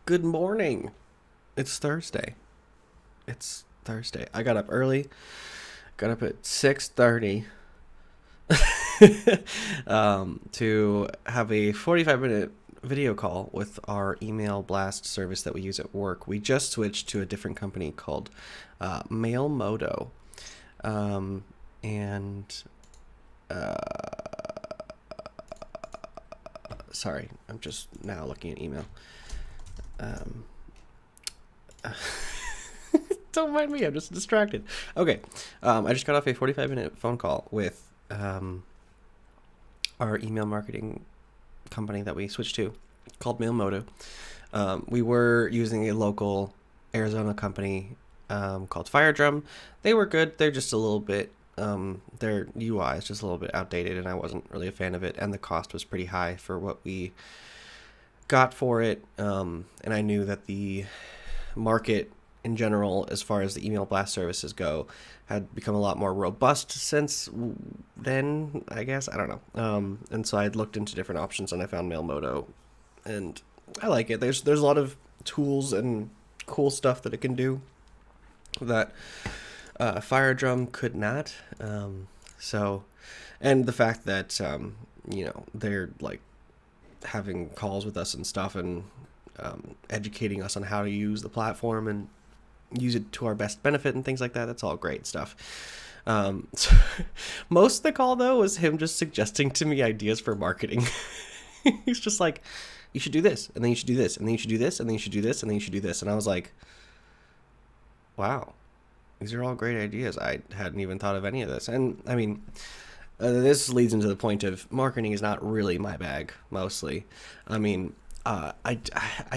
Good morning. It's Thursday. It's Thursday. I got up early. Got up at 6:30 to have a 45-minute video call with our email blast service that we use at work. We just switched to a different company called Mailmodo. And sorry, I'm just now looking at email. Um, don't mind me, I'm just distracted. Okay, I just got off a 45-minute phone call with our email marketing company that we switched to, called Mailmodo. We were using a local Arizona company called Firedrum. They were good. They're just a little bit, their UI is just a little bit outdated, and I wasn't really a fan of it, and the cost was pretty high for what we got for it. And I knew that the market in general, as far as the email blast services go, had become a lot more robust since then, I guess. I don't know. And so I had looked into different options, and I found Mailmodo, and I like it. There's a lot of tools and cool stuff that it can do that Firedrum could not. So, and the fact that they're like having calls with us and stuff, and educating us on how to use the platform and use it to our best benefit and things like that. That's all great stuff. So most of the call, though, was him just suggesting to me ideas for marketing. He's just like, you should do this, and then you should do this, and then you should do this, and then you should do this, and then you should do this. And I was like, wow, these are all great ideas. I hadn't even thought of any of this. And I mean, this leads into the point of marketing is not really my bag, mostly. I mean, I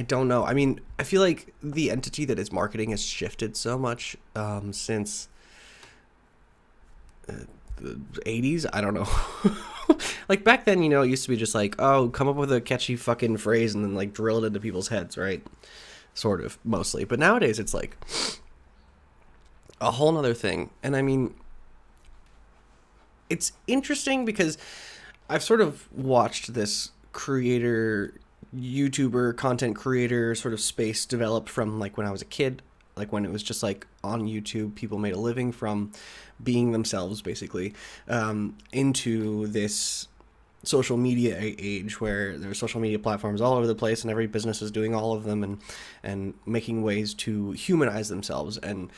don't know. I mean, I feel like the entity that is marketing has shifted so much since the 80s. I don't know. Like back then, it used to be just like, oh, come up with a catchy fucking phrase and then like drill it into people's heads, right? Sort of, mostly. But nowadays it's like a whole nother thing. And I mean, it's interesting because I've sort of watched this creator, YouTuber, content creator sort of space develop from like when I was a kid, like when it was just like on YouTube, people made a living from being themselves, basically, into this social media age where there's social media platforms all over the place, and every business is doing all of them, and making ways to humanize themselves and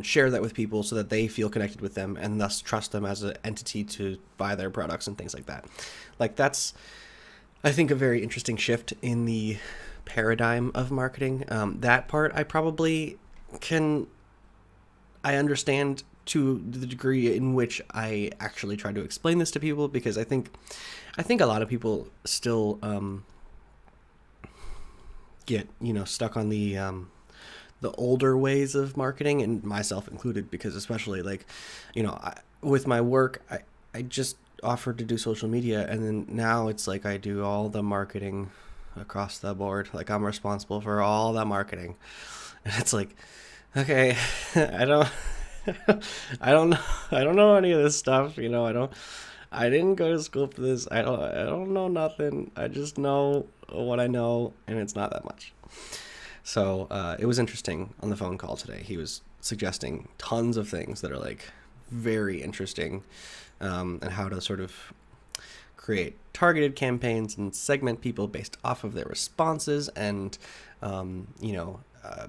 share that with people so that they feel connected with them and thus trust them as an entity to buy their products and things like that. Like that's, I think, a very interesting shift in the paradigm of marketing. That part I probably I understand to the degree in which I actually try to explain this to people, because I think a lot of people still get stuck on the older ways of marketing, and myself included, because especially like with my work, I just offered to do social media, and then now it's like I do all the marketing across the board. Like I'm responsible for all that marketing, and it's like, okay, I don't know any of this stuff. I didn't go to school for this. I don't know nothing. I just know what I know, and it's not that much. So it was interesting on the phone call today. He was suggesting tons of things that are like very interesting, and how to sort of create targeted campaigns and segment people based off of their responses, and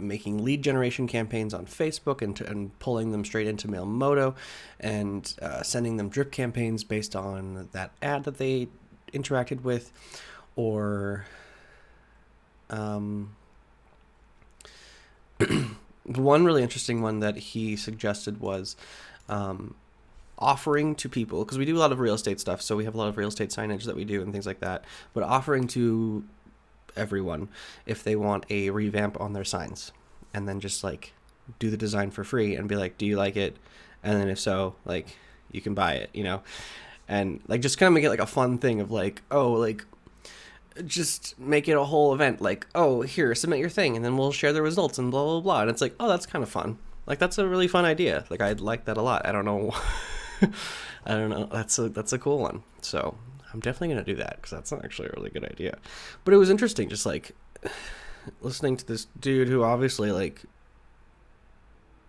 making lead generation campaigns on Facebook and pulling them straight into Mailmodo, and sending them drip campaigns based on that ad that they interacted with, or one really interesting one that he suggested was offering to people, because we do a lot of real estate stuff, so we have a lot of real estate signage that we do and things like that, but offering to everyone if they want a revamp on their signs, and then just like do the design for free and be like, do you like it? And then if so, like, you can buy it, and like just kind of make it like a fun thing of like, oh, like just make it a whole event, like, oh, here, submit your thing and then we'll share the results and blah blah blah. And it's like, oh, that's kind of fun. Like that's a really fun idea. Like I'd like that a lot. I don't know. I don't know. That's a cool one. So I'm definitely going to do that, because that's actually a really good idea. But it was interesting, just like listening to this dude who obviously like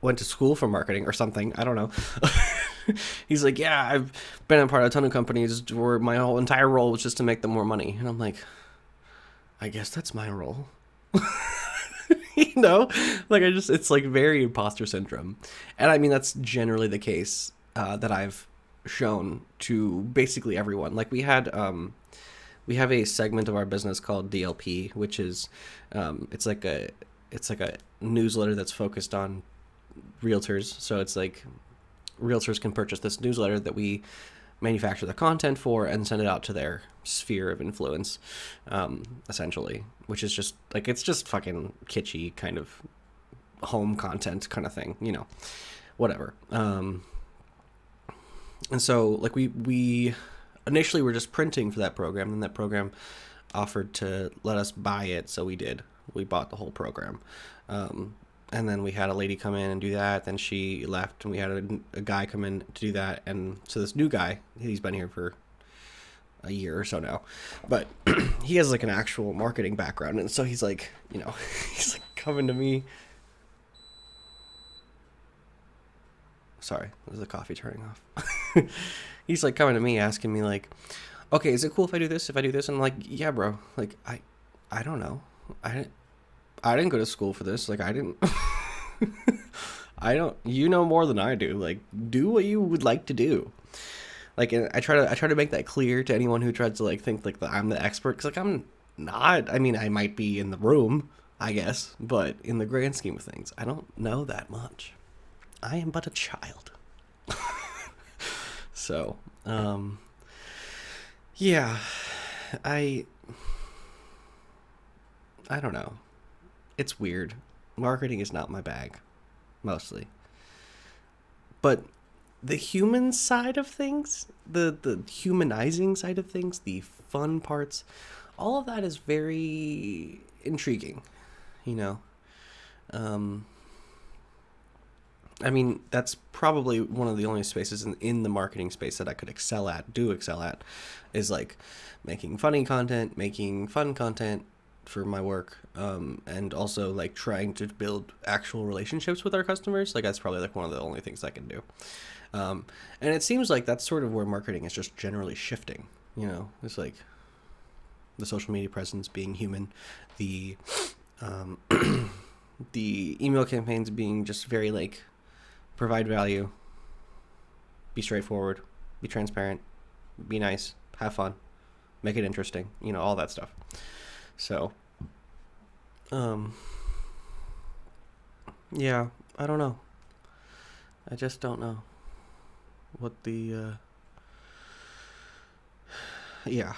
went to school for marketing or something. I don't know. He's like, yeah, I've been a part of a ton of companies where my whole entire role was just to make them more money. And I'm like, I guess that's my role. You know, like it's like very imposter syndrome. And I mean, that's generally the case that I've shown to basically everyone. Like we have a segment of our business called DLP, which is, it's like a newsletter that's focused on realtors. So it's like realtors can purchase this newsletter that we manufacture the content for and send it out to their sphere of influence, essentially, which is just like, it's just fucking kitschy kind of home content kind of thing, you know, whatever. And so like we initially were just printing for that program, and that program offered to let us buy it. So we bought the whole program. And then we had a lady come in and do that. Then she left, and we had a guy come in to do that. And so this new guy, he's been here for a year or so now, but he has like an actual marketing background. And so he's like, you know, he's like coming to me. Sorry, there's the coffee turning off. He's like coming to me asking me like, okay, is it cool if I do this? If I do this? And I'm like, yeah, bro. Like, I don't know. I didn't go to school for this. Like, I didn't. You know more than I do. Like, do what you would like to do. Like, and I try to make that clear to anyone who tries to like think like I'm the expert, because like I'm not. I mean, I might be in the room, I guess, but in the grand scheme of things, I don't know that much. I am but a child. So, yeah, I don't know. It's weird. Marketing is not my bag, mostly. But the human side of things, the humanizing side of things, the fun parts, all of that is very intriguing, you know. I mean, that's probably one of the only spaces in the marketing space that I could excel at, is like making funny content, making fun content for my work, and also like trying to build actual relationships with our customers. Like that's probably like one of the only things I can do. And it seems like that's sort of where marketing is just generally shifting, you know. It's like the social media presence being human, the the email campaigns being just very like, provide value, be straightforward, be transparent, be nice, have fun, make it interesting, you know, all that stuff. So, yeah, I don't know. I just don't know what the, yeah.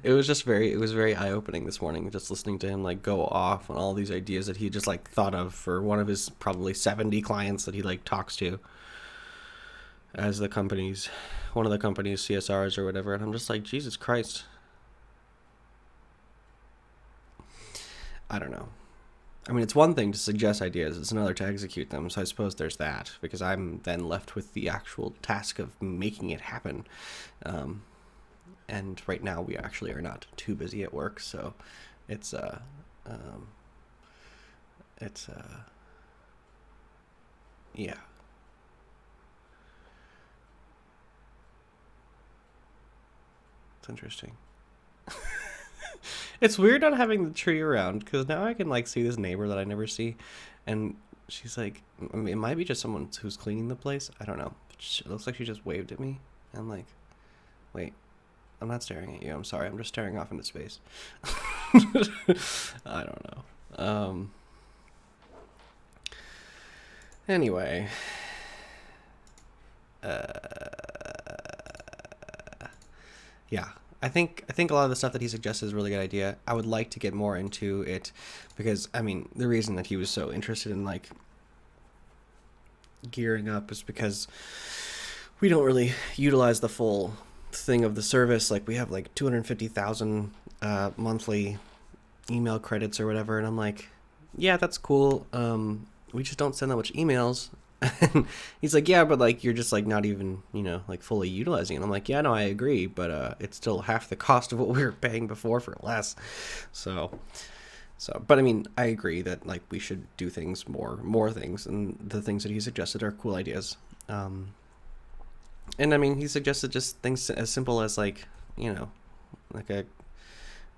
It was very eye-opening this morning, just listening to him like go off on all these ideas that he just like thought of for one of his probably 70 clients that he like talks to as one of the company's CSRs or whatever. And I'm just like, Jesus Christ. I don't know. I mean, it's one thing to suggest ideas, it's another to execute them. So I suppose there's that, because I'm then left with the actual task of making it happen. And right now we actually are not too busy at work, so it's yeah. It's interesting. It's weird not having the tree around, because now I can like see this neighbor that I never see, and she's like, I mean, it might be just someone who's cleaning the place. I don't know. It looks like she just waved at me. I'm like, wait, I'm not staring at you. I'm sorry. I'm just staring off into space. I don't know. Anyway. Yeah. I think a lot of the stuff that he suggests is a really good idea. I would like to get more into it, because I mean, the reason that he was so interested in like gearing up is because we don't really utilize the full thing of the service. Like we have like 250,000 monthly email credits or whatever, and I'm like, yeah, that's cool. We just don't send that much emails, And he's like, yeah, but like you're just like not even, like fully utilizing it. I'm like, yeah, no, I agree, but it's still half the cost of what we were paying before for less. So but I mean, I agree that like we should do things more things, and the things that he suggested are cool ideas. And I mean, he suggested just things as simple as like, like a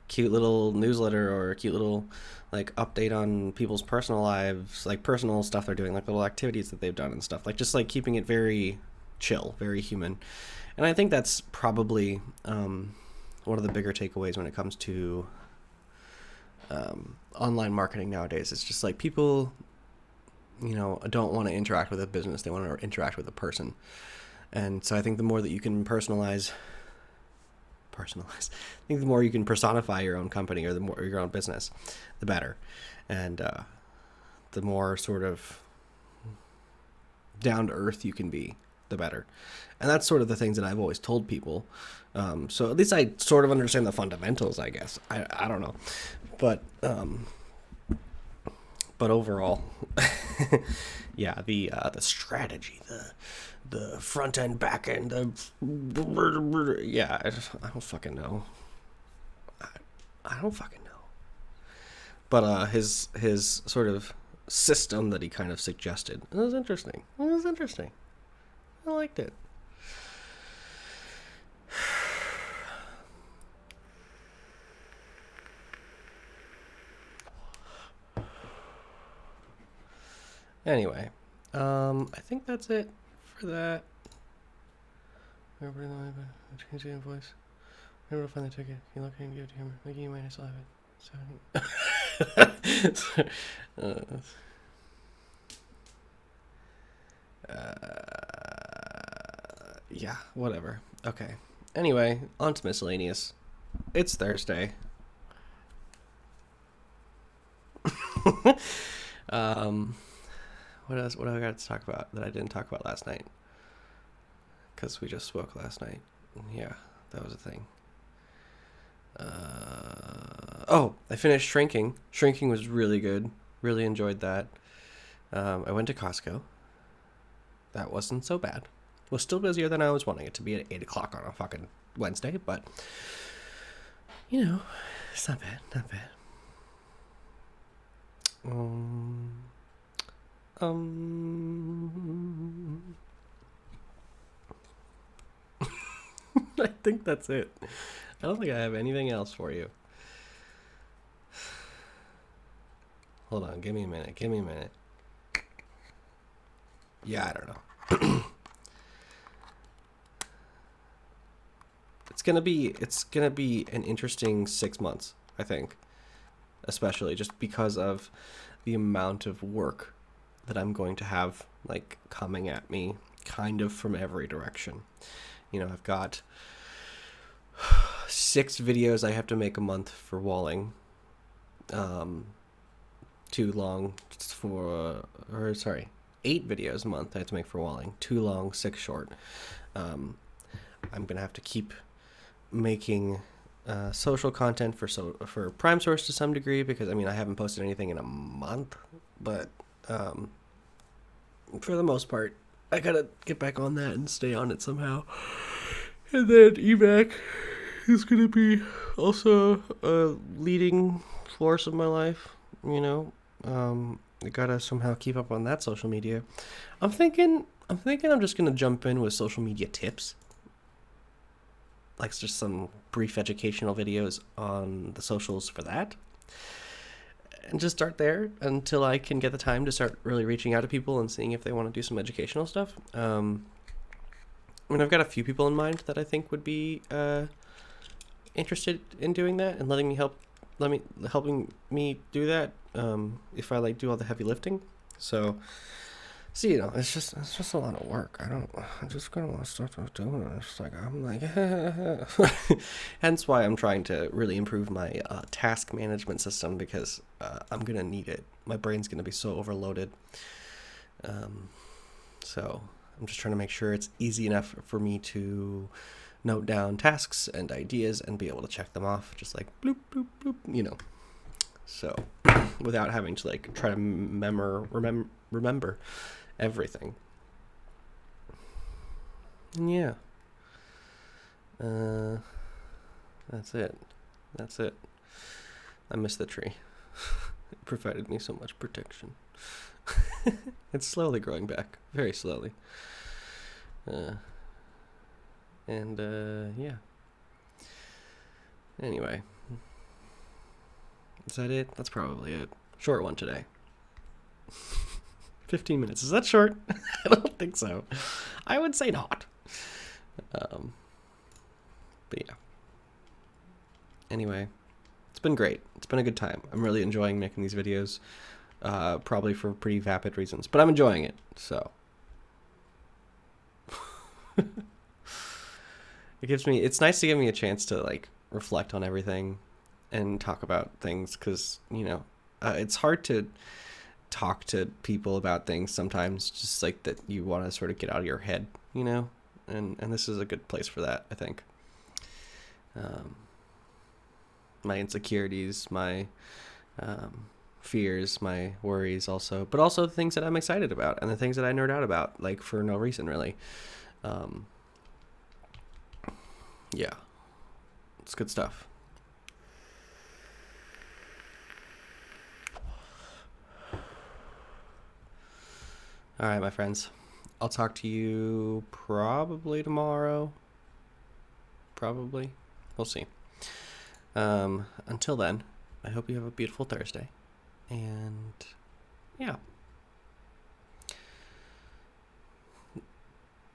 cute little newsletter or a cute little like update on people's personal lives, like personal stuff they're doing, like little activities that they've done and stuff, like just like keeping it very chill, very human. And I think that's probably one of the bigger takeaways when it comes to online marketing nowadays. It's just like people, don't want to interact with a business, they want to interact with a person. And so I think the more that you can personalize, I think the more you can personify your own company or the more your own business, the better. And the more sort of down to earth you can be, the better. And that's sort of the things that I've always told people. So at least I sort of understand the fundamentals, I guess. I don't know. But overall, yeah, the strategy, the front end, back end, yeah, I don't fucking know. I don't fucking know. But his sort of system that he kind of suggested, it was interesting. I liked it. Anyway, I think that's it for that. Change the invoice. Remember to find the ticket. You look and give it to him. Like you might still have it. Yeah, whatever. Okay. Anyway, on to miscellaneous. It's Thursday. What else? What do I got to talk about that I didn't talk about last night? Because we just spoke last night. Yeah, that was a thing. I finished Shrinking. Shrinking was really good. Really enjoyed that. I went to Costco. That wasn't so bad. Was still busier than I was wanting it to be at 8 o'clock on a fucking Wednesday, but it's not bad. I think that's it. I don't think I have anything else for you. Hold on, give me a minute. Yeah, I don't know. It's gonna be an interesting 6 months, I think. Especially just because of the amount of work that I'm going to have like coming at me kind of from every direction. I've got 6 videos I have to make a month for Walling. 8 videos a month I have to make for Walling. 2 long, 6 short. I'm gonna have to keep making social content for Prime Source to some degree, because I haven't posted anything in a month, but for the most part I gotta get back on that and stay on it somehow. And then evac is gonna be also a leading force of my life. I gotta somehow keep up on that social media. I'm thinking I'm just gonna jump in with social media tips, like just some brief educational videos on the socials for that, and just start there until I can get the time to start really reaching out to people and seeing if they want to do some educational stuff. I've got a few people in mind that I think would be interested in doing that and helping me do that. If I do all the heavy lifting. So it's just a lot of work. I just kind of want to start doing it. It's like, I'm like, hence why I'm trying to really improve my task management system, because I'm going to need it. My brain's going to be so overloaded. So I'm just trying to make sure it's easy enough for me to note down tasks and ideas and be able to check them off, just like bloop, bloop, bloop, So without having to try to remember everything. And yeah. That's it. That's it. I miss the tree. It provided me so much protection. It's slowly growing back. Very slowly. Yeah. Anyway. Is that it? That's probably it. Short one today. 15 minutes. Is that short? I don't think so. I would say not. But yeah. Anyway, it's been great. It's been a good time. I'm really enjoying making these videos. Probably for pretty vapid reasons, but I'm enjoying it. So it's nice to give me a chance to like reflect on everything and talk about things, because it's hard to talk to people about things sometimes, just like that you want to sort of get out of your head, and this is a good place for that, I think. My insecurities, my fears, my worries also, but also the things that I'm excited about and the things that I nerd out about, like for no reason really. Yeah, it's good stuff. All right, my friends, I'll talk to you probably tomorrow. Probably. We'll see. Until then, I hope you have a beautiful Thursday. And yeah.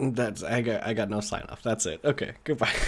I got no sign off. That's it. Okay, goodbye.